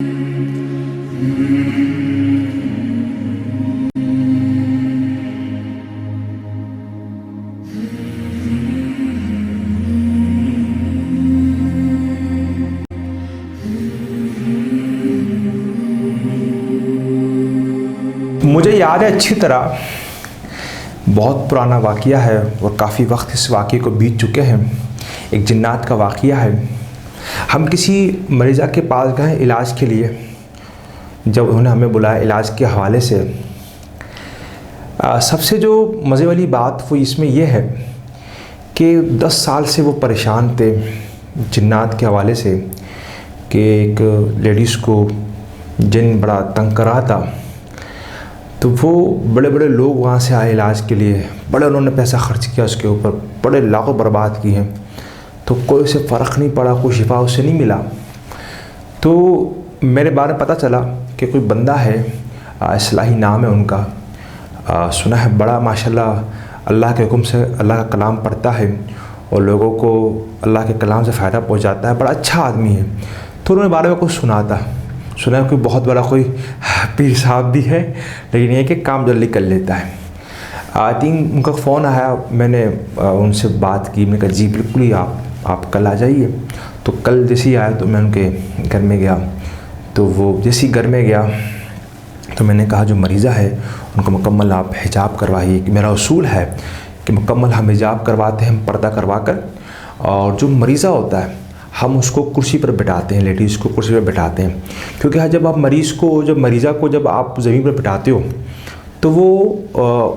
مجھے یاد ہے اچھی طرح، بہت پرانا واقعہ ہے اور کافی وقت اس واقعے کو بیت چکے ہیں۔ ایک جنات کا واقعہ ہے۔ ہم کسی مریضہ کے پاس گئے علاج کے لیے۔ جب انہوں نے ہمیں بلایا علاج کے حوالے سے، سب سے جو مزے والی بات وہ اس میں یہ ہے کہ 10 سال سے وہ پریشان تھے جنات کے حوالے سے کہ ایک لیڈیز کو جن بڑا تنگ کر رہا تھا۔ تو وہ بڑے بڑے لوگ وہاں سے آئے علاج کے لیے، بڑے انہوں نے پیسہ خرچ کیا اس کے اوپر، بڑے لاکھوں برباد کی ہیں، تو کوئی اسے فرق نہیں پڑا، کوئی شفا اسے نہیں ملا۔ تو میرے بارے میں پتہ چلا کہ کوئی بندہ ہے، اصلاحی نام ہے ان کا، سنا ہے بڑا ماشاءاللہ اللہ کے حکم سے اللہ کا کلام پڑھتا ہے اور لوگوں کو اللہ کے کلام سے فائدہ پہنچاتا ہے، بڑا اچھا آدمی ہے۔ تو انہوں نے بارے میں کچھ سنا ہے کوئی بہت بڑا کوئی پیر صاحب بھی ہے، لیکن یہ کہ کام جلدی کر لیتا ہے۔ آئی تھنک ان کا فون آیا، میں نے ان سے بات کی، میں نے کہا جی بالکل ہی آپ کل آ جائیے۔ تو کل جیسے ہی آیا تو میں ان کے گھر میں گیا، تو وہ جیسے ہی گھر میں گیا تو میں نے کہا جو مریضہ ہے ان کو مکمل آپ حجاب کروائیے، کہ میرا اصول ہے کہ مکمل ہم حجاب کرواتے ہیں، ہم پردہ کروا کر، اور جو مریضہ ہوتا ہے ہم اس کو کرسی پر بٹھاتے ہیں، لیڈیز کو کرسی پر بٹھاتے ہیں، کیونکہ جب آپ مریضہ کو جب آپ زمین پر بٹھاتے ہو تو وہ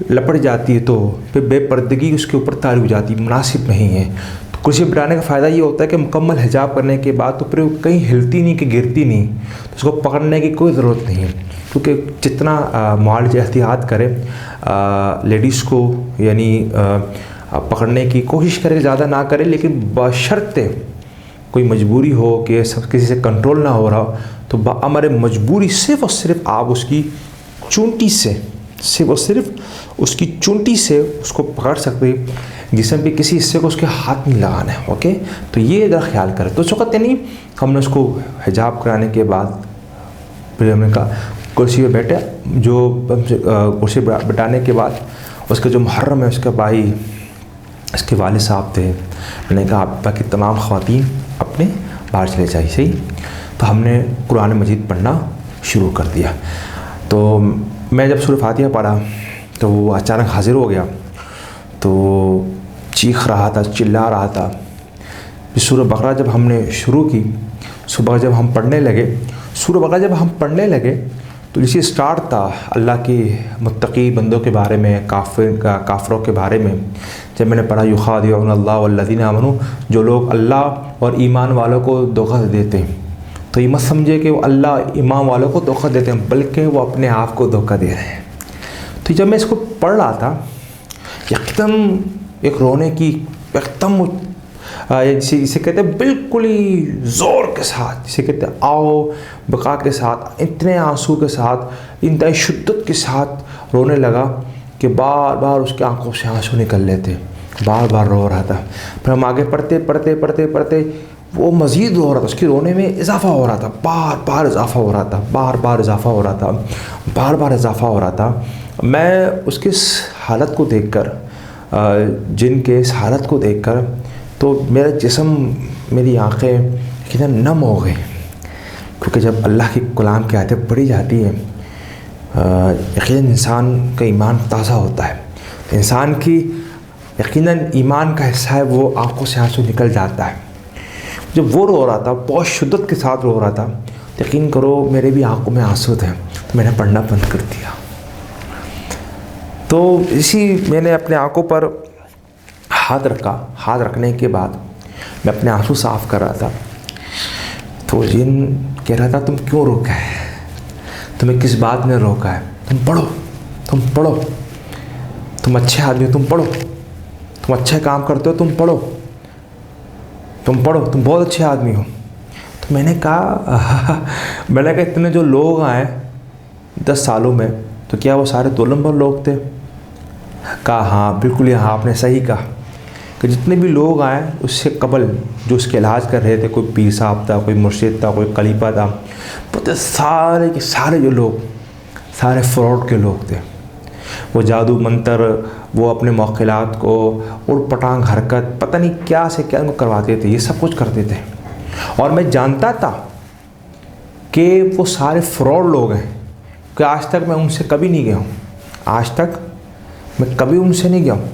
لپٹ جاتی ہے، تو پھر بے پردگی اس کے اوپر طاری ہو جاتی ہے، مناسب نہیں ہے۔ تو کرسی پر بٹھانے کا فائدہ یہ ہوتا ہے کہ مکمل حجاب کرنے کے بعد تو پھر وہ کہیں ہلتی نہیں کہ گرتی نہیں، تو اس کو پکڑنے کی کوئی ضرورت نہیں ہے، کیونکہ جتنا معالج احتیاط کرے لیڈیز کو، یعنی پکڑنے کی کوشش کرے، زیادہ نہ کرے، لیکن بشرطے کوئی مجبوری ہو کہ کسی سے کنٹرول نہ ہو رہا ہو، تو بامر مجبوری صرف اور صرف آپ اس کی چونٹی سے، اس کو پکڑ سکتے، جسم کے کسی حصے کو اس کے ہاتھ نہیں لگانا ہے۔ اوکے، تو یہ ذرا خیال کریں۔ تو اس وقت یعنی ہم نے اس کو حجاب کرانے کے بعد پھر ہم نے کہا کرسی پہ بیٹھے، جو کرسی بٹانے کے بعد اس کا جو محرم ہے، اس کا بھائی، اس کے والد صاحب تھے، میں نے کہا آپ باقی تمام خواتین اپنے باہر چلے جائیں، صحیح۔ تو ہم نے قرآن مجید پڑھنا شروع کر دیا۔ تو میں جب سورہ فاتحہ پڑھا تو وہ اچانک حاضر ہو گیا، تو چیخ رہا تھا، چلا رہا تھا۔ سورہ بقرہ جب ہم نے شروع کی، جب ہم پڑھنے لگے تو اسی سٹارٹ تھا اللہ کی متقی بندوں کے بارے میں، کافروں کے بارے میں۔ جب میں نے پڑھا یخادعون اللہ والذین آمنوا، جو لوگ اللہ اور ایمان والوں کو دھوکہ دیتے ہیں، تو یہ مت سمجھے کہ وہ اللہ ایمان والوں کو دھوکہ دیتے ہیں، بلکہ وہ اپنے آپ کو دھوکہ دے رہے ہیں۔ تو جب میں اس کو پڑھ رہا تھا، یکدم ایک رونے کی، یکدم جسے کہتے ہیں بالکل ہی زور کے ساتھ، جسے کہتے ہیں آؤ بقا کے ساتھ، اتنے آنسو کے ساتھ، انتہائی شدت کے ساتھ رونے لگا کہ بار بار اس کی آنکھوں سے آنسو نکل لیتے، بار بار رو رہا تھا۔ پھر ہم آگے پڑھتے وہ مزید رو رہا تھا، اس کے رونے میں اضافہ ہو رہا تھا، بار بار اضافہ ہو رہا تھا۔ میں اس کی حالت کو دیکھ کر، جن کے اس حالت کو دیکھ کر، تو میرا جسم، میری آنکھیں کتنا نم ہو گئی، کیونکہ جب اللہ کی کلام کی آیتیں پڑھی جاتی ہیں، یقیناً انسان کا ایمان تازہ ہوتا ہے، انسان کی یقیناً ایمان کا حصہ ہے، وہ آنکھوں سے آنسو نکل جاتا ہے۔ جب وہ رو رہا تھا، بہت شدت کے ساتھ رو رہا تھا، یقین کرو میرے بھی آنکھوں میں آنسو تھے، تو میں نے پڑھنا بند کر دیا۔ تو میں نے اپنے آنکھوں پر ہاتھ رکھنے کے بعد میں اپنے آنسو صاف کر رہا تھا، تو جن کہہ رہا تھا تم کیوں روکا ہے، تمہیں کس بات نے روکا ہے، تم پڑھو، تم اچھے آدمی ہو، تم پڑھو، تم اچھے کام کرتے ہو، تم پڑھو، تم بہت اچھے آدمی ہو۔ تو میں نے کہا اتنے جو لوگ آئے 10 سالوں میں، تو کیا وہ سارے 2 نمبر لوگ تھے؟ کہا ہاں بالکل، ہاں آپ نے صحیح کہا، کہ جتنے بھی لوگ آئے اس سے قبل جو اس کے علاج کر رہے تھے، کوئی پیر صاحب تھا، کوئی مرشد تھا، کوئی خلیفہ تھا، پتہ سارے کے سارے جو لوگ سارے فراڈ کے لوگ تھے. وہ جادو منتر، وہ اپنے موکلات کو اڑ پٹانگ حرکت پتہ نہیں کیا سے کیا ان کو کرواتے تھے، یہ سب کچھ کرتے تھے. اور میں جانتا تھا کہ وہ سارے فراڈ لوگ ہیں، کہ آج تک میں ان سے کبھی نہیں گیا ہوں، آج تک میں کبھی ان سے نہیں گیا ہوں.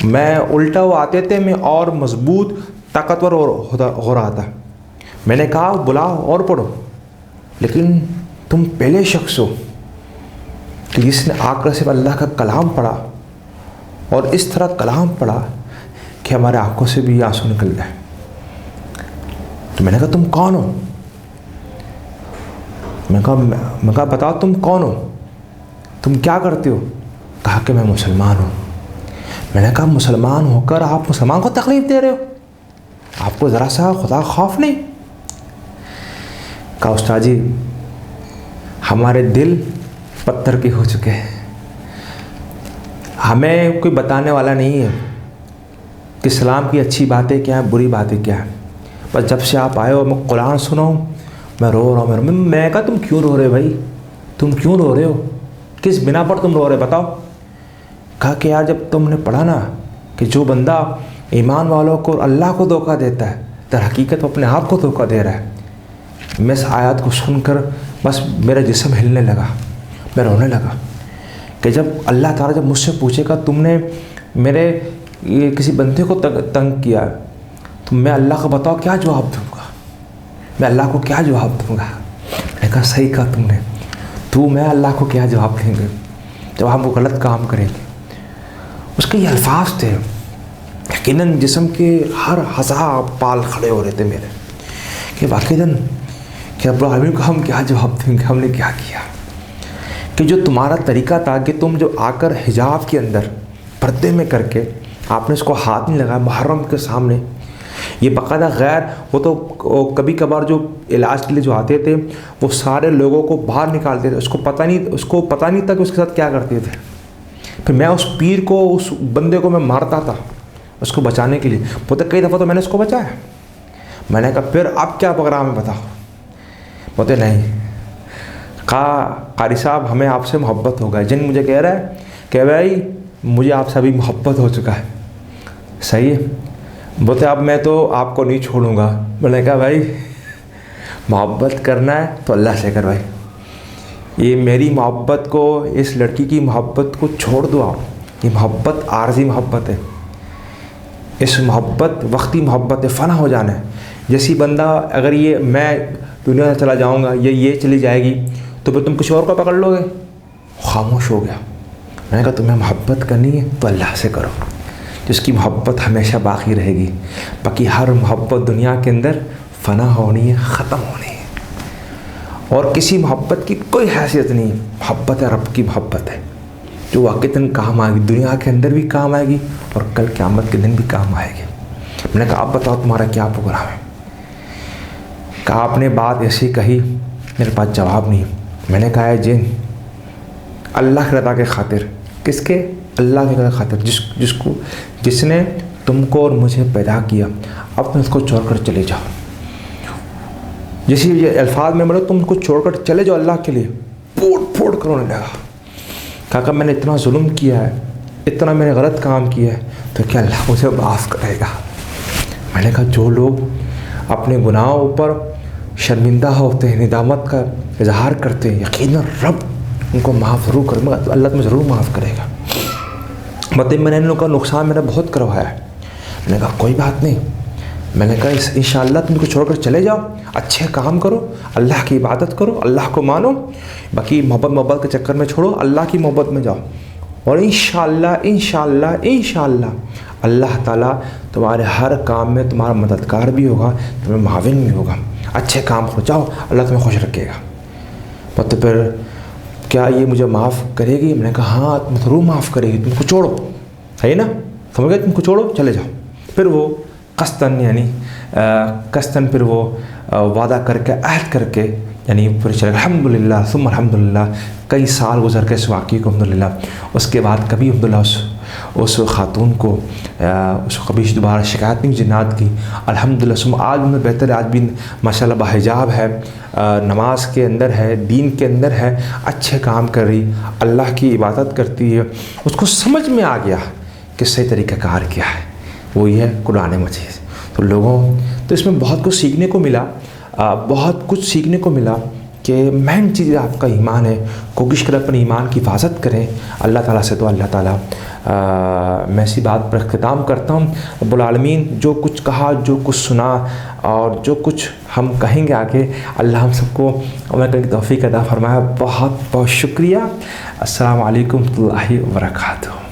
میں الٹا وہ آتے تھے، میں اور مضبوط طاقتور ہو رہا تھا. میں نے کہا بلاؤ اور پڑھو، لیکن تم پہلے شخص ہو کہ جس نے آ کر صرف اللہ کا کلام پڑھا، اور اس طرح کلام پڑھا کہ ہمارے آنکھوں سے بھی آنسو نکل جائے. تو میں نے کہا تم کون ہو؟ میں کہا بتاؤ تم کون ہو، تم کیا کرتے ہو؟ کہا کہ میں مسلمان ہوں. میں نے کہا مسلمان ہو کر آپ مسلمان کو تکلیف دے رہے ہو، آپ کو ذرا سا خدا خوف نہیں؟ کہا استاد جی ہمارے دل پتھر کے ہو چکے ہیں، ہمیں کوئی بتانے والا نہیں ہے کہ اسلام کی اچھی باتیں کیا ہیں، بری باتیں کیا ہیں. بس جب سے آپ آئے ہو میں قرآن سناؤں میں رو رہا ہوں. میں کہا تم کیوں رو رہے بھائی، تم کیوں رو رہے ہو، کس بنا پر تم رو رہے بتاؤ؟ کہا کہ یار جب تم نے پڑھا نا کہ جو بندہ ایمان والوں کو اور اللہ کو دھوکہ دیتا ہے در حقیقت وہ اپنے آپ کو دھوکہ دے رہا ہے. میں اس آیات کو سن کر بس میرا جسم ہلنے لگا، میں رونے لگا کہ جب اللہ تعالیٰ جب مجھ سے پوچھے گا تم نے میرے کسی بندے کو تنگ کیا تو میں اللہ کو بتاؤ کیا جواب دوں گا، میں اللہ کو کیا جواب دوں گا؟ میں نے کہا صحیح کہا تم نے، میں اللہ کو کیا جواب دیں گے جب ہم وہ غلط کام کریں گے. اس کے یہ الفاظ تھے، یقیناً جسم کے ہر ہزار پال کھڑے ہو رہے تھے میرے کہ واقعاً کہ رب العالمین کو ہم کیا جواب دیں گے، ہم نے کیا کیا. کہ جو تمہارا طریقہ تھا کہ تم جو آ کر حجاب کے اندر پردے میں کر کے آپ نے اس کو ہاتھ نہیں لگایا محرم کے سامنے، یہ باقاعدہ غیر وہ تو کبھی کبھار جو علاج کے لیے جو آتے تھے وہ سارے لوگوں کو باہر نکالتے تھے، اس کو پتہ نہیں تھا کہ اس کے ساتھ کیا کرتے تھے. پھر میں اس پیر کو اس بندے کو میں مارتا تھا اس کو بچانے کے لیے، بولتے کئی دفعہ تو میں نے اس کو بچایا. میں نے کہا پھر اب کیا پروگرام ہے بتاؤ؟ بولتے نہیں. کہا قاری صاحب ہمیں آپ سے محبت ہو گئی. جن مجھے کہہ رہا ہے کہ بھائی مجھے آپ سے ابھی محبت ہو چکا ہے. صحیح ہے. بولتے اب میں تو آپ کو نہیں چھوڑوں گا. میں نے کہا بھائی محبت کرنا ہے تو اللہ سے کر بھائی، یہ میری محبت کو اس لڑکی کی محبت کو چھوڑ دو آپ. یہ محبت عارضی محبت ہے، اس محبت وقتی محبت ہے، فنا ہو جانا ہے. جیسی بندہ اگر یہ میں دنیا سے چلا جاؤں گا یہ چلی جائے گی تو پھر تم کچھ اور کو پکڑ لو گے. خاموش ہو گیا. میں نے کہا تمہیں محبت کرنی ہے تو اللہ سے کرو جس کی محبت ہمیشہ باقی رہے گی. باقی ہر محبت دنیا کے اندر فنا ہونی ہے، ختم ہونی ہے، اور کسی محبت کی کوئی حیثیت نہیں. محبت ہے رب کی محبت ہے جو واقعتاً کام آئے گی، دنیا کے اندر بھی کام آئے گی اور کل قیامت کے دن بھی کام آئے گی. میں نے کہا آپ بتاؤ تمہارا کیا پروگرام ہے؟ کہا آپ نے بات ایسی کہی میرے پاس جواب نہیں. میں نے کہا ہے جن اللہ کی رضا کے خاطر، کس کے؟ اللہ کی رضا کے خاطر، جس نے تم کو اور مجھے پیدا کیا، اب تم اس کو چھوڑ کر چلے جاؤ. جیسے یہ الفاظ میں بولے تم کو چھوڑ کر چلے جاؤ اللہ کے لیے، پھوڑ کر رونے لگا. کہا کہ میں نے اتنا ظلم کیا ہے، اتنا میں نے غلط کام کیا ہے تو کیا اللہ مجھے معاف کرے گا؟ میں نے کہا جو لوگ اپنے گناہوں پر شرمندہ ہوتے ہیں، ندامت کا اظہار کرتے ہیں، یقیناً رب ان کو معاف ضرور کرے گا، اللہ تمہیں ضرور معاف کرے گا. مطلب میں نے ان لوگوں کا نقصان میرا بہت کروایا ہے. میں نے کہا کوئی بات نہیں. میں نے کہا انشاءاللہ تم کو چھوڑ کر چلے جاؤ، اچھے کام کرو، اللہ کی عبادت کرو، اللہ کو مانو، باقی محبت کے چکر میں چھوڑو، اللہ کی محبت میں جاؤ، اور انشاءاللہ اللہ تعالیٰ تمہارے ہر کام میں تمہارا مددگار بھی ہوگا، تمہیں معاون بھی ہوگا. اچھے کام ہو جاؤ، اللہ تمہیں خوش رکھے گا. تو پھر کیا یہ مجھے معاف کرے گی؟ میں نے کہا ہاں تم ضرور معاف کرے گی، تم کو چھوڑو، ہے نا، سمجھ گئے، تم کو چھوڑو چلے جاؤ. پھر وہ قسطن پھر وہ وعدہ کر کے عہد کر کے پھر چلے الحمدللہ ثم الحمدللہ. کئی سال گزر کے اس واقعے کو الحمدللہ. اس کے بعد کبھی عبداللہ اس خاتون کو اس کو کبھی دوبارہ شکایت نہیں جنات کی. الحمدللہ سم آج میں بہتر ہے, آج بھی ماشاءاللہ باحجاب ہے, نماز کے اندر ہے, دین کے اندر ہے, اچھے کام کر رہی, اللہ کی عبادت کرتی ہے. اس کو سمجھ میں آ گیا کہ صحیح طریقہ کار کیا ہے, وہ یہ ہے قرآن مجید. تو لوگوں تو اس میں بہت کچھ سیکھنے کو ملا, بہت کچھ سیکھنے کو ملا کہ مین چیز آپ کا ایمان ہے. کوشش کریں اپنے ایمان کی حفاظت کریں اللہ تعالیٰ سے. تو اللہ تعالیٰ میں اسی بات پر اختتام کرتا ہوں. رب العالمین جو کچھ کہا, جو کچھ سنا اور جو کچھ ہم کہیں گے آگے, اللہ ہم سب کو عمل کرنے کی توفیق عطا فرمائے. بہت بہت شکریہ. السلام علیکم ورحمۃ اللہ وبرکاتہ.